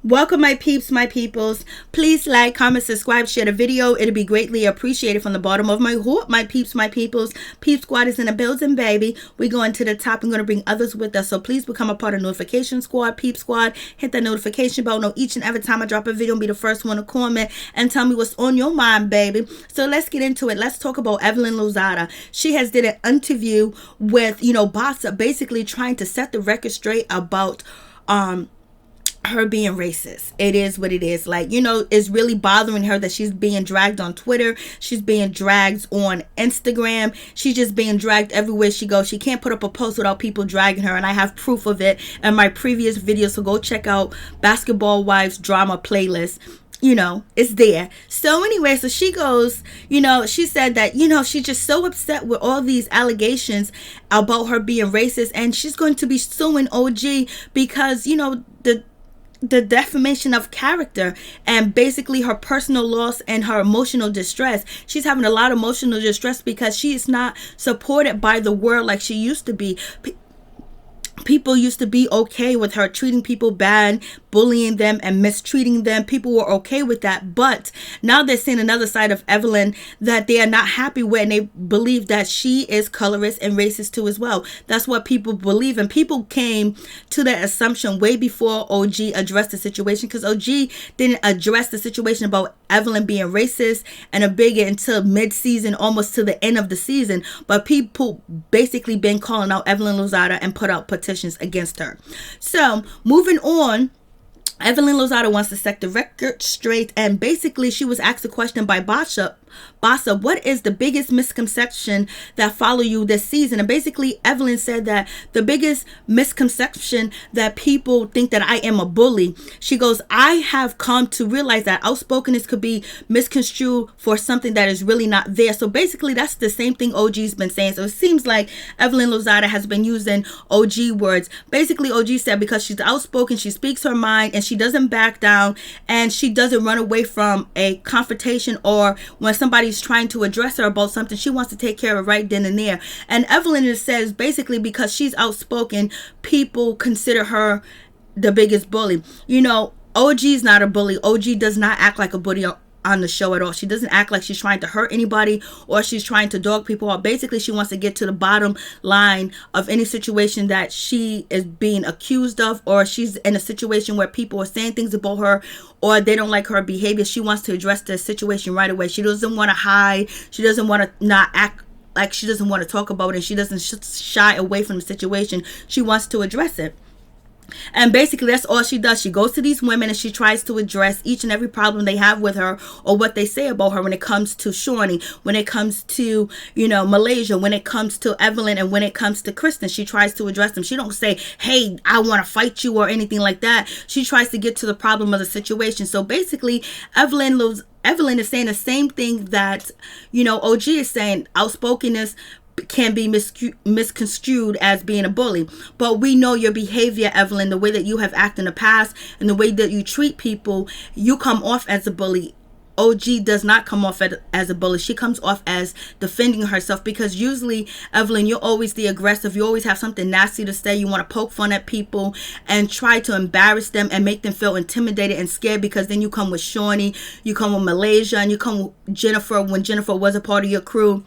Welcome, my peeps, my peoples. Please like, comment, subscribe, share the video. It'll be greatly appreciated from the bottom of my heart, my peeps, my peoples. Peep Squad is in the building, baby. We're going to the top. I'm going to bring others with us. So please become a part of Notification Squad, Peep Squad. Hit that notification bell. Know each and every time I drop a video, be the first one to comment and tell me what's on your mind, baby. So let's get into it. Let's talk about Evelyn Lozada. She has did an interview with, Bossa, basically trying to set the record straight about, her being racist. It is what it is. It's really bothering her that she's being dragged on Twitter. She's being dragged on Instagram. She's just being dragged everywhere she goes. She can't put up a post without people dragging her, and I have proof of it in my previous video, so go check out Basketball Wives Drama playlist. It's there. So anyway, so she goes, she said that, she's just so upset with all these allegations about her being racist, and she's going to be suing OG because, the defamation of character and basically her personal loss and her emotional distress. She's having a lot of emotional distress because she is not supported by the world like she used to be. People used to be okay with her treating people bad, bullying them and mistreating them. People were okay with that. But now they're seeing another side of Evelyn that they are not happy with, and they believe that she is colorist and racist too as well. That's what people believe. And people came to that assumption way before OG addressed the situation, because OG didn't address the situation about Evelyn being racist and a bigot until mid-season, almost to the end of the season. But people basically been calling out Evelyn Lozada and put out petitions against her. So moving on, Evelyn Lozada wants to set the record straight, and basically she was asked a question by Bassa, what is the biggest misconception that follow you this season? And basically Evelyn said that the biggest misconception that people think that I am a bully. She goes, I have come to realize that outspokenness could be misconstrued for something that is really not there. So basically that's the same thing OG's been saying. So it seems like Evelyn Lozada has been using OG words. Basically OG said because she's outspoken, she speaks her mind and she doesn't back down, and she doesn't run away from a confrontation, or when somebody's trying to address her about something, she wants to take care of it right then and there. And Evelyn says basically because she's outspoken, people consider her the biggest bully. OG's not a bully. OG does not act like a bully on the show at all. She doesn't act like she's trying to hurt anybody or she's trying to dog people out. Basically, she wants to get to the bottom line of any situation that she is being accused of, or she's in a situation where people are saying things about her or they don't like her behavior. She wants to address the situation right away. She doesn't want to hide. She doesn't want to not act like she doesn't want to talk about it. She doesn't shy away from the situation. She wants to address it. And basically that's all she does. She goes to these women and she tries to address each and every problem they have with her or what they say about her, when it comes to Shawnee, when it comes to, Malaysia, when it comes to Evelyn, and when it comes to Kristen. She tries to address them. She don't say, hey, I want to fight you or anything like that. She tries to get to the problem of the situation. So basically Evelyn is saying the same thing that, OG is saying. Outspokenness can be misconstrued as being a bully, but we know your behavior, Evelyn, the way that you have acted in the past and the way that you treat people, you come off as a bully. OG does not come off as a bully. She comes off as defending herself, because usually, Evelyn, you're always the aggressive. You always have something nasty to say. You want to poke fun at people and try to embarrass them and make them feel intimidated and scared, because then you come with Shawnee, you come with Malaysia, and you come with Jennifer when Jennifer was a part of your crew,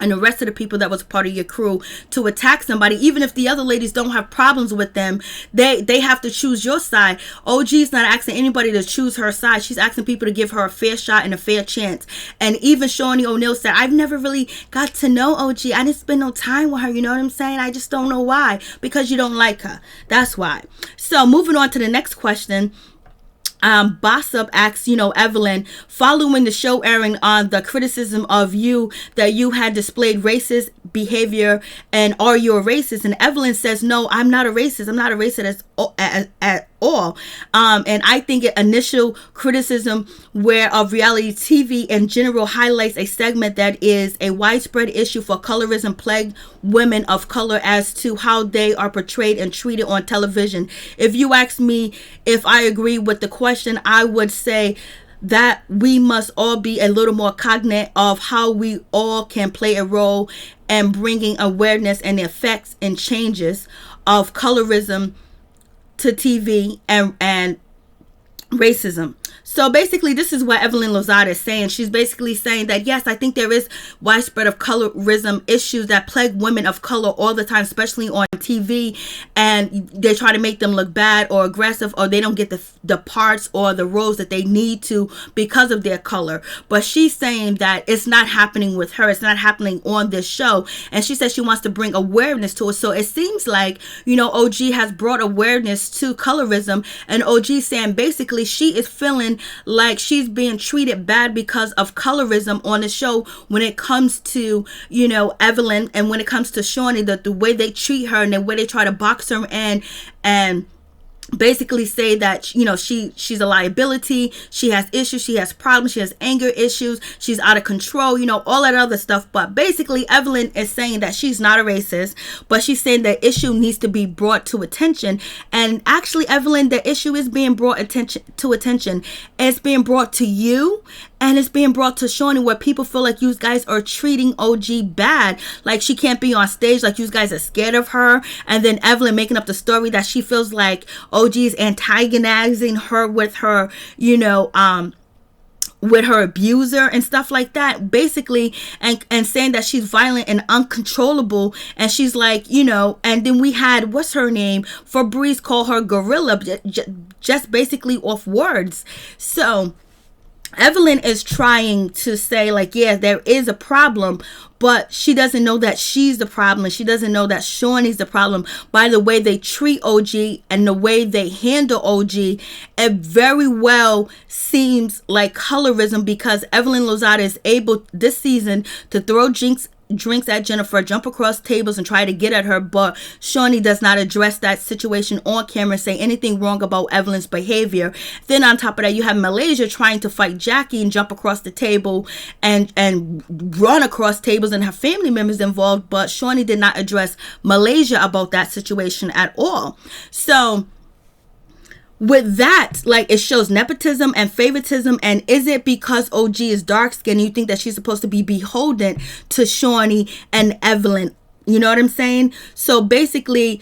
and the rest of the people that was part of your crew, to attack somebody. Even if the other ladies don't have problems with them, they have to choose your side. OG's not asking anybody to choose her side. She's asking people to give her a fair shot and a fair chance. And even Shawnee O'Neal said, I've never really got to know OG. I didn't spend no time with her. You know what I'm saying? I just don't know why. Because you don't like her. That's why. So moving on to the next question. Bossip asks, Evelyn, following the show airing on the criticism of you that you had displayed racist behavior, and are you a racist? And Evelyn says, no, I'm not a racist. I'm not a racist at all. And I think initial criticism of reality TV in general highlights a segment that is a widespread issue for colorism plagued women of color as to how they are portrayed and treated on television. If you ask me if I agree with the question, I would say that we must all be a little more cognizant of how we all can play a role in bringing awareness and the effects and changes of colorism to TV and racism. So basically, this is what Evelyn Lozada is saying. She's basically saying that, yes, I think there is widespread of colorism issues that plague women of color all the time, especially on TV, and they try to make them look bad or aggressive, or they don't get the parts or the roles that they need to because of their color. But she's saying that it's not happening with her. It's not happening on this show. And she says she wants to bring awareness to it. So it seems like, OG has brought awareness to colorism, and OG saying basically she is feeling like she's being treated bad because of colorism on the show when it comes to, Evelyn, and when it comes to Shawnee, the way they treat her and the way they try to box her in and basically say that, she's a liability, she has issues, she has problems, she has anger issues, she's out of control, all that other stuff. But basically Evelyn is saying that she's not a racist, but she's saying the issue needs to be brought to attention. And actually, Evelyn, the issue is being brought to attention. It's being brought to you, and it's being brought to Shawnee, where people feel like you guys are treating OG bad. Like she can't be on stage, like you guys are scared of her. And then Evelyn making up the story that she feels like OG is antagonizing her with her, with her abuser and stuff like that, basically, and saying that she's violent and uncontrollable. And she's like, and then we had, what's her name? Fabrice call her gorilla, just basically off words. So Evelyn is trying to say, like, yeah, there is a problem, but she doesn't know that she's the problem. She doesn't know that Shawnee's the problem by the way they treat OG and the way they handle OG. It very well seems like colorism, because Evelyn Lozada is able this season to throw drinks at Jennifer, jump across tables and try to get at her, but Shawnee does not address that situation on camera, say anything wrong about Evelyn's behavior. Then on top of that, you have Malaysia trying to fight Jackie and jump across the table and run across tables and have family members involved, but Shawnee did not address Malaysia about that situation at all. So with that, like, it shows nepotism and favoritism. And is it because OG is dark skinned, you think that she's supposed to be beholden to Shawnee and Evelyn? You know what I'm saying? So basically,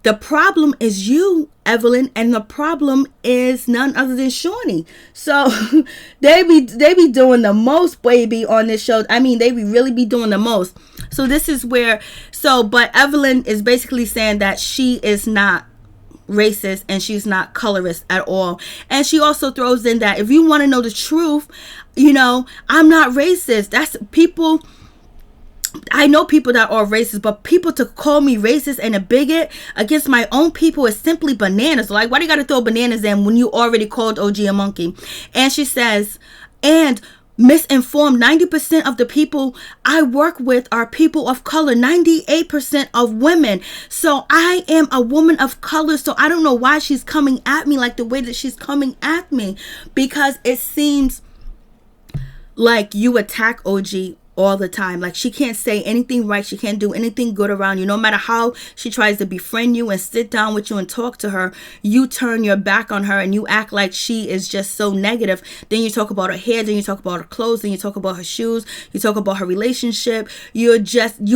the problem is you, Evelyn, and the problem is none other than Shawnee. So they be doing the most, baby, on this show. I mean, they really be doing the most. So this is where, but Evelyn is basically saying that she is not racist and she's not colorist at all. And she also throws in that if you want to know the truth, I'm not racist. That's people. I know people that are racist, but people to call me racist and a bigot against my own people is simply bananas. Like, why do you got to throw bananas in when you already called OG a monkey? And she says, and misinformed, 90% of the people I work with are people of color, 98% of women. So I am a woman of color, so I don't know why she's coming at me like the way that she's coming at me, because it seems like you attack OG all the time. Like, she can't say anything right, she can't do anything good around you. No matter how she tries to befriend you and sit down with you and talk to her, you turn your back on her and you act like she is just so negative. Then you talk about her hair, then you talk about her clothes, then you talk about her shoes, you talk about her relationship. You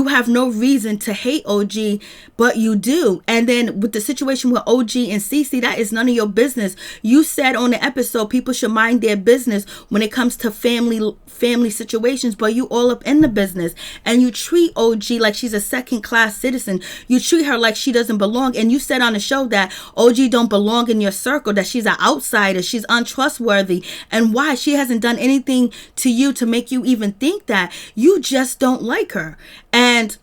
have no reason to hate OG, but you do. And then with the situation with OG and Cece, that is none of your business. You said on the episode people should mind their business when it comes to family situations, but you all up in the business, and you treat OG like she's a second-class citizen. You treat her like she doesn't belong. And you said on the show that OG don't belong in your circle, that she's an outsider, she's untrustworthy. And why? She hasn't done anything to you to make you even think that. You just don't like her. And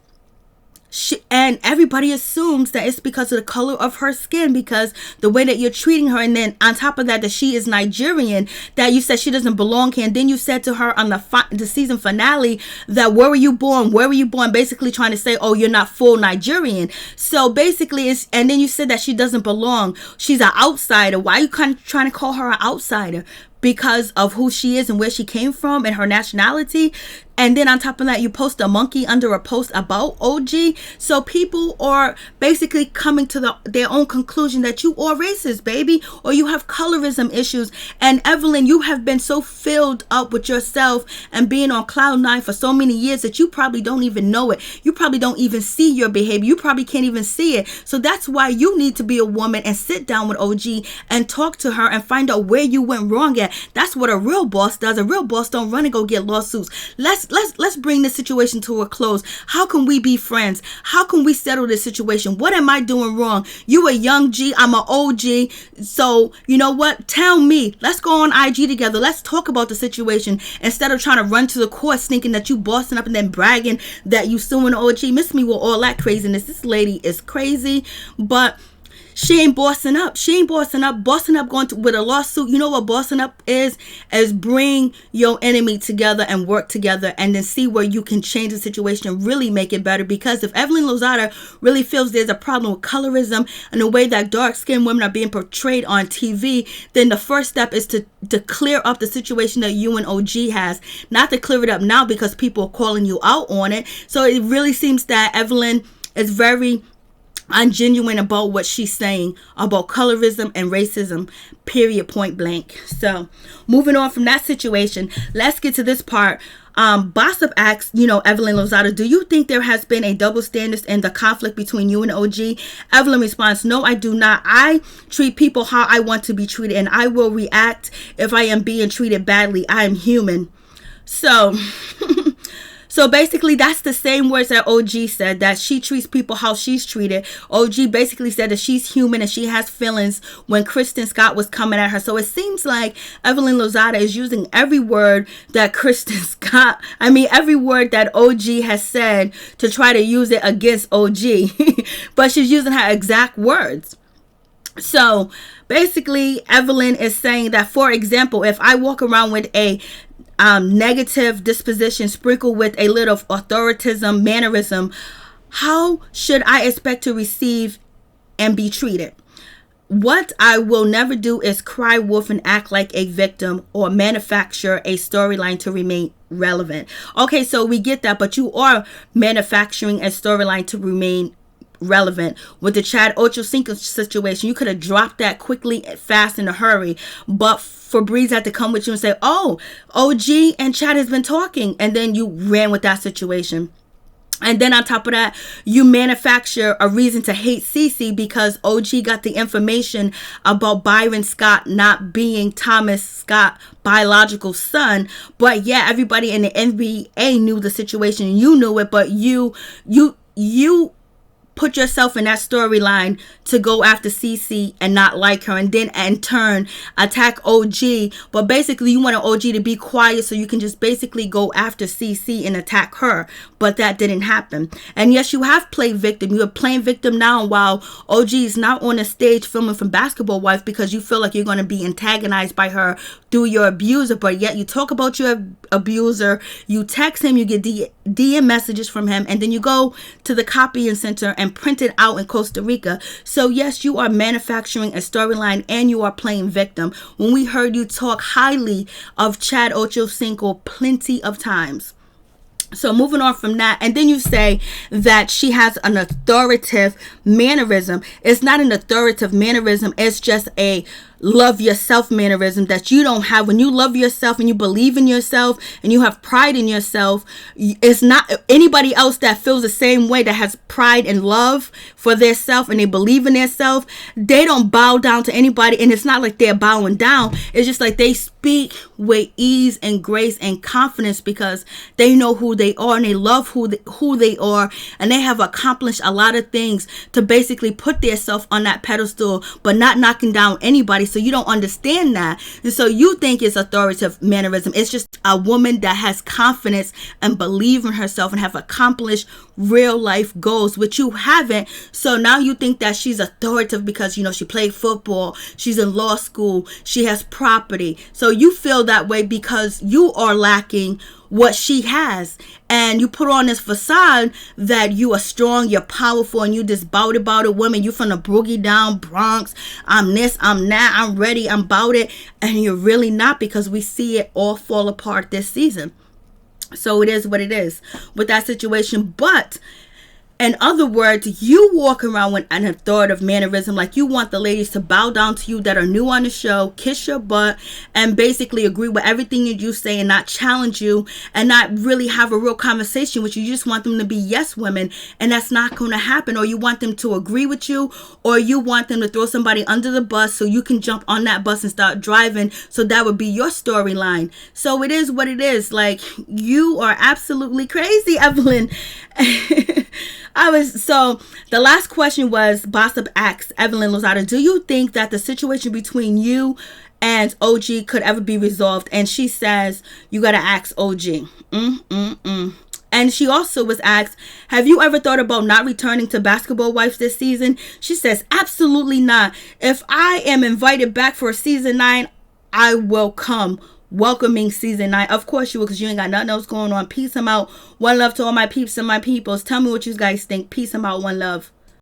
everybody assumes that it's because of the color of her skin, because the way that you're treating her. And then on top of that she is Nigerian, that you said she doesn't belong here. And then you said to her on the season finale that where were you born, basically trying to say, oh, you're not full Nigerian. So basically and then you said that she doesn't belong, she's an outsider. Why are you kind of trying to call her an outsider? Because of who she is and where she came from and her nationality. And then on top of that, you post a monkey under a post about OG. So people are basically coming to their own conclusion that you are racist, baby, or you have colorism issues. And Evelyn, you have been so filled up with yourself and being on cloud nine for so many years that you probably don't even know it. You probably don't even see your behavior. You probably can't even see it. So that's why you need to be a woman and sit down with OG and talk to her and find out where you went wrong at. That's what a real boss does. A real boss don't run and go get lawsuits. Let's bring this situation to a close. How can we be friends? How can we settle this situation? What am I doing wrong? You a young G, I'm an OG. So you know what? Tell me. Let's go on IG together. Let's talk about the situation instead of trying to run to the court thinking that you bossing up and then bragging that you suing OG. Miss me with all that craziness. This lady is crazy, but she ain't bossing up. She ain't bossing up. Bossing up with a lawsuit. You know what bossing up is bring your enemy together and work together and then see where you can change the situation and really make it better. Because if Evelyn Lozada really feels there's a problem with colorism and the way that dark-skinned women are being portrayed on TV, then the first step is to clear up the situation that you and OG has. Not to clear it up now because people are calling you out on it. So it really seems that Evelyn is very ungenuine about what she's saying about colorism and racism, period, point blank. So moving on from that situation, let's get to this part. Bossip asks, Evelyn Lozada, do you think there has been a double standard in the conflict between you and OG? Evelyn responds, no, I do not. I treat people how I want to be treated, and I will react if I am being treated badly. I am human. So basically, that's the same words that OG said, that she treats people how she's treated. OG basically said that she's human and she has feelings when Kristen Scott was coming at her. So it seems like Evelyn Lozada is using every word that every word that OG has said to try to use it against OG. But she's using her exact words. So basically, Evelyn is saying that, for example, if I walk around with a negative disposition sprinkled with a little authoritism mannerism, how should I expect to receive and be treated? What I will never do is cry wolf and act like a victim or manufacture a storyline to remain relevant. Okay, so we get that, but you are manufacturing a storyline to remain relevant. With the Chad Ochocinco situation, you could have dropped that quickly, fast, in a hurry, but Febreze had to come with you and say, oh, OG and Chad has been talking, and then you ran with that situation. And then on top of that, you manufacture a reason to hate Cece because OG got the information about Byron Scott not being Thomas Scott's biological son. But yeah, everybody in the NBA knew the situation. You knew it, but you put yourself in that storyline to go after Cece and not like her, and then in turn attack OG. But basically you wanted OG to be quiet so you can just basically go after Cece and attack her. But that didn't happen. And yes, you have played victim. You are playing victim now while OG is not on the stage filming from Basketball Wife because you feel like you're going to be antagonized by her through your abuser. But yet you talk about your abuser, you text him, you get DM messages from him, and then you go to the copying center and print it out in Costa Rica. So yes, you are manufacturing a storyline and you are playing victim. When we heard you talk highly of Chad Ochocinco plenty of times. So moving on from that, and then you say that she has an authoritative mannerism. It's not an authoritative mannerism. It's just a love yourself mannerism that you don't have. When you love yourself and you believe in yourself and you have pride in yourself, it's not anybody else that feels the same way, that has pride and love for their self and they believe in their self. They don't bow down to anybody, and it's not like they're bowing down. It's just like they speak with ease and grace and confidence because they know who they are and they love who they are, and they have accomplished a lot of things to basically put themselves on that pedestal, but not knocking down anybody. So you don't understand that. And so you think it's authoritative mannerism. It's just a woman that has confidence and believe in herself and have accomplished real life goals, which you haven't. So now you think that she's authoritative because, she played football, she's in law school, she has property. So you feel that way because you are lacking what she has, and you put on this facade that you are strong, you're powerful, and you this bout it woman. You from the boogie down Bronx. I'm this, I'm that, I'm ready, I'm bout it, and you're really not, because we see it all fall apart this season. So it is what it is with that situation. But in other words, you walk around with an authoritative mannerism, like you want the ladies to bow down to you that are new on the show, kiss your butt, and basically agree with everything you say and not challenge you and not really have a real conversation with you. You just want them to be yes women, and that's not going to happen. Or you want them to agree with you, or you want them to throw somebody under the bus so you can jump on that bus and start driving. So that would be your storyline. So it is what it is. Like, you are absolutely crazy, Evelyn. So the last question was, Bossip asks Evelyn Lozada, do you think that the situation between you and OG could ever be resolved? And she says, you got to ask OG. And she also was asked, have you ever thought about not returning to Basketball Wives this season? She says, absolutely not. If I am invited back for season 9, I will come. Welcoming season 9. Of course you will, because you ain't got nothing else going on. Peace. I'm out. One love to all my peeps and my peoples. Tell me what you guys think. Peace. I'm out. One love.